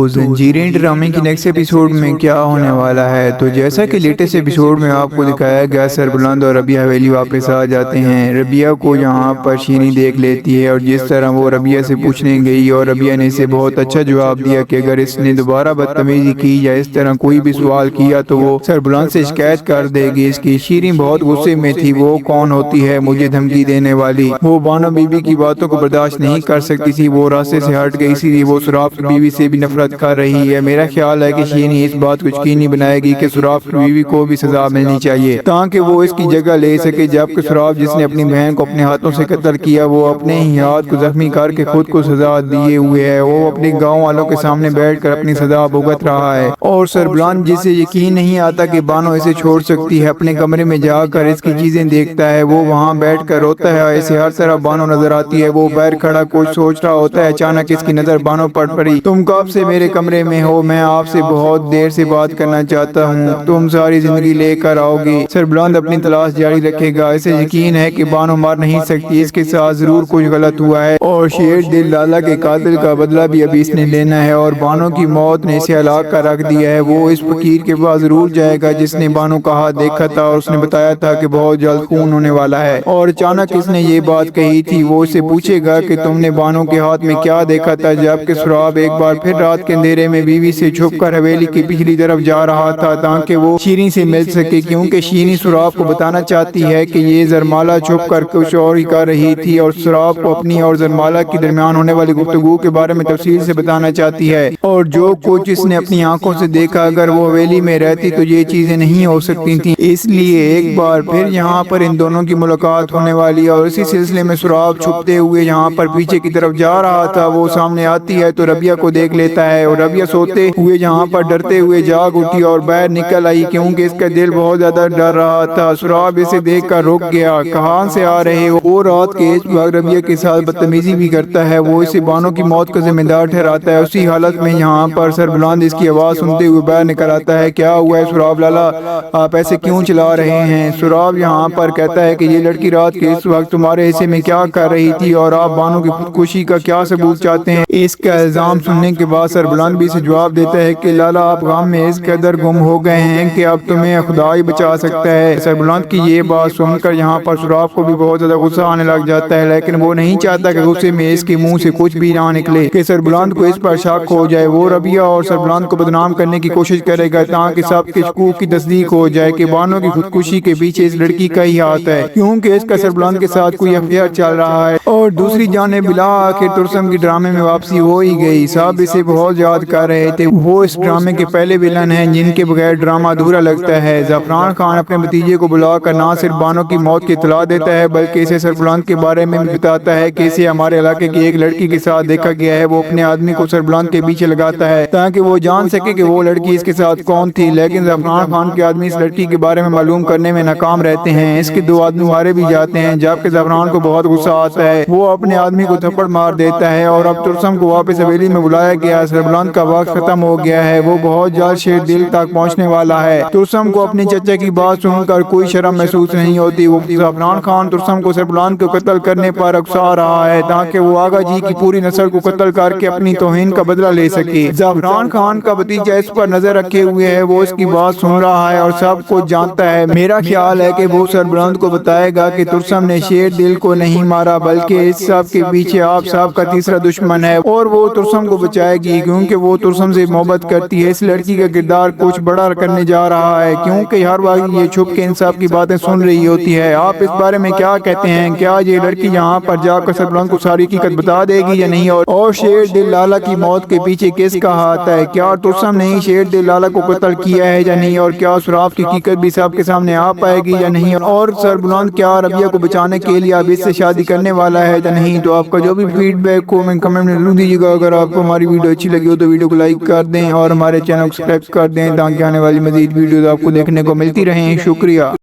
تو زنجیریں ڈرامے کی نیکسٹ ایپیسوڈ میں کیا ہونے والا ہے؟ تو جیسا کہ لیٹسٹ ایپیسوڈ میں آپ کو دکھایا گیا، سربلند اور ربیہ حویلی واپس آ جاتے ہیں۔ ربیہ کو یہاں پر شیریں دیکھ لیتی ہے اور جس طرح وہ ربیہ سے پوچھنے گئی اور ربیہ نے اسے بہت اچھا جواب دیا کہ اگر اس نے دوبارہ بدتمیزی کی یا اس طرح کوئی بھی سوال کیا تو وہ سربلند سے شکایت کر دے گی اس کی۔ شیریں بہت غصے میں تھی، وہ کون ہوتی ہے مجھے دھمکی دینے والی؟ وہ بانو بی بی کی باتوں کو برداشت نہیں کر سکتی تھی، وہ راستے سے ہٹ گئی، اسی لیے وہ سراف کی بیوی سے بھی نفرت کر رہی ہے۔ میرا خیال ہے کہ شیریں اس بات کو یقینی بنائے گی کہ سراف کی بیوی کو بھی سزا ملنی چاہیے تاکہ وہ اس کی جگہ لے سکے، جبکہ سراف جس نے اپنی بہن کو اپنے ہاتھوں سے قتل کیا وہ اپنے ہی ہاتھ کو زخمی کر کے خود کو سزا دیے ہوئے ہے۔ وہ اپنے گاؤں والوں کے سامنے بیٹھ کر اپنی سزا بھگت رہا ہے اور سربلند جسے یقین نہیں آتا کہ بانو اسے چھوڑ سکتی ہے، اپنے کمرے میں جا کر اس کی چیزیں دیکھتا ہے۔ وہ وہاں بیٹھ کر روتا ہے اور اسے ہر طرف بانو نظر آتی ہے۔ وہ باہر کھڑا کچھ سوچ رہا ہوتا ہے، اچانک اس کی نظر بانو پر پڑی۔ تم کب سے میرے کمرے میں ہو؟ میں آپ سے بہت دیر سے بات کرنا چاہتا ہوں، تم ساری زندگی لے کر آؤ گی۔ سربلند اپنی تلاش جاری رکھے گا، اسے یقین ہے کہ بانو مر نہیں سکتی، اس کے ساتھ ضرور کچھ غلط ہوا ہے اور شیر دل لالا کے قاتل کا بدلہ بھی ابھی اس نے لینا ہے اور بانو کی موت نے اسے ہلاک کر رکھ دیا ہے۔ وہ اس فقیر کے پاس ضرور جائے گا جس نے بانو کا ہاتھ دیکھا تھا اور اس نے بتایا تھا کہ بہت جلد خون ہونے والا ہے اور اچانک اس نے یہ بات کہی تھی۔ وہ اسے پوچھے گا کہ تم نے بانو کے ہاتھ میں کیا دیکھا تھا، جبکہ سراب ایک بار پھر رات کے اندھیرے میں بیوی سے چھپ کر حویلی کی پچھلی طرف جا رہا تھا تاکہ وہ شیریں سے مل سکے، کیونکہ شیریں سراب کو بتانا چاہتی ہے کہ یہ زرمالا چھپ کر کچھ اور ہی کر رہی تھی اور سراب کو اپنی اور زرمالا کے درمیان ہونے والی گفتگو کے بارے میں تفصیل سے بتانا چاہتی ہے اور جو کچھ اس نے اپنی آنکھوں سے دیکھا اگر وہ حویلی میں رہتی تو یہ چیزیں نہیں ہو سکتی تھیں، اس لیے ایک بار پھر یہاں پر ان دونوں کی ملاقات ہونے والی ہے۔ اور اسی سلسلے میں سراب چھپتے ہوئے یہاں پر پیچھے کی طرف جا رہا تھا، وہ سامنے آتی ہے تو ربیہ کو دیکھ لیتا ہے اور ربیہ سوتے ہوئے یہاں پر ڈرتے ہوئے جاگ اٹھی اور باہر نکل آئی کیونکہ اس کا دل بہت زیادہ ڈر رہا تھا۔ سراب اسے دیکھ کر رک گیا، کہاں سے آ رہے ہو؟ وہ رات کے اس وقت ربیہ کے ساتھ بدتمیزی بھی کرتا ہے، وہ اسے بانو کی موت کا ذمہ دار ٹھہراتا ہے۔ اسی حالت میں یہاں پر سربلند اس کی آواز سنتے ہوئے باہر نکل آتا ہے۔ کیا ہوا ہے سراب لالا، آپ ایسے کیوں چلا رہے ہیں؟ سراب یہاں پر کہتا ہے کہ یہ لڑکی رات کے اس وقت تمہارے حصے میں کیا کر رہی تھی اور آپ بانو کی خودکشی کا کیا ثبوت چاہتے ہیں؟ اس کا الزام سننے کے بعد سربلند بھی اسے جواب دیتا ہے کہ لالا آپ غم میں اس قدر گم ہو گئے ہیں کہ اب تمہیں خدا ہی بچا سکتا ہے۔ سربلند کی یہ بات سن کر یہاں پر سراب کو بھی بہت زیادہ غصہ آنے لگ جاتا ہے، لیکن وہ نہیں چاہتا کہ غصے میں اس کے منہ سے کچھ بھی نہ نکلے کہ سربلند کو اس پر شک ہو جائے۔ وہ ربیہ اور سربلند کو بدنام کرنے کی کوشش کرے گا تاکہ سب کے شکوک کی تصدیق ہو جائے کہ بانو کی خودکشی کے پیچھے اس لڑکی کا ہی ہاتھ ہے، کیونکہ اس کا سربلند کے ساتھ کوئی افیئر چل رہا ہے۔ اور دوسری جانب بالآخر ترسم کی ڈرامے میں واپسی ہو ہی گئی، سب اسے بہت یاد کر رہے تھے۔ وہ اس ڈرامے کے پہلے ویلن ہیں جن کے بغیر ڈرامہ ادھورا لگتا ہے۔ زعفران خان اپنے بھتیجے کو بلا کر نہ صرف بانو کی موت کی اطلاع دیتا ہے بلکہ اسے سربلند کے بارے میں بھی بتاتا ہے کہ اسے ہمارے علاقے کی ایک لڑکی کے ساتھ دیکھا گیا ہے۔ وہ اپنے آدمی کو سربلند کے پیچھے لگاتا ہے تاکہ وہ جان سکے کہ وہ لڑکی اس کے ساتھ کون تھی، لیکن زعفران خان کے آدمی اس لڑکی کے بارے میں معلوم کرنے میں ناکام رہتے ہیں۔ اس کے دو آدمی مارے بھی جاتے ہیں، جبکہ زعفران کو بہت غصہ آتا ہے، وہ اپنے آدمی کو تھپڑ مار دیتا ہے اور اب ترسم کو واپس حویلی میں بلایا گیا۔ سربلند کا وقت ختم ہو گیا ہے، وہ بہت جلد شیر دل تک پہنچنے والا ہے۔ ترسم کو اپنے چچا کی بات سن کر کوئی شرم محسوس نہیں ہوتی۔ وہ زعفران خان ترسم کو سربلند کو قتل کرنے پر اکسا رہا ہے تاکہ وہ آغا جی کی پوری نسل کو قتل کر کے اپنی توہین کا بدلہ لے سکے۔ زعفران خان کا بھتیجا اس پر نظر رکھے ہوئے ہے، وہ اس کی بات سن رہا ہے اور سب کچھ جانتا ہے۔ میرا خیال ہے کہ وہ سربلند کو بتائے گا کہ ترسم نے شیر دل کو نہیں مارا بلکہ اس سب کے پیچھے آپ سب کا تیسرا دشمن ہے اور وہ ترسم کو بچائے گی کیونکہ وہ ترسم سے محبت کرتی ہے۔ اس لڑکی کا کردار کچھ بڑا کرنے جا رہا ہے کیونکہ ہر وقت یہ چھپ کے ان سب کی باتیں سن رہی ہوتی ہے۔ آپ اس بارے میں کیا کہتے ہیں؟ کیا یہ لڑکی یہاں پر جا کر سربلند کو ساری حقیقت بتا دے گی یا نہیں؟ اور شیر دل لالا کی موت کے پیچھے کس کا ہاتھ ہے؟ کیا ترسم نے شیر دل لالا کو قتل کیا ہے یا نہیں؟ اور کیا سراف کی حقیقت بھی سب کے سامنے آ پائے گی یا نہیں؟ اور سربلند کیا ربیہ کو بچانے کے لیے اب اس سے شادی کرنے والا ہے یا نہیں؟ تو آپ کا جو بھی فیڈ بیک کو کمنٹ میں ضرور دیجیے گا۔ اگر آپ کو ہماری ویڈیو اچھی لگی ہو تو ویڈیو کو لائک کر دیں اور ہمارے چینل کو سبسکرائب کر دیں تاکہ آنے والی مزید ویڈیوز آپ کو دیکھنے کو ملتی رہیں۔ شکریہ۔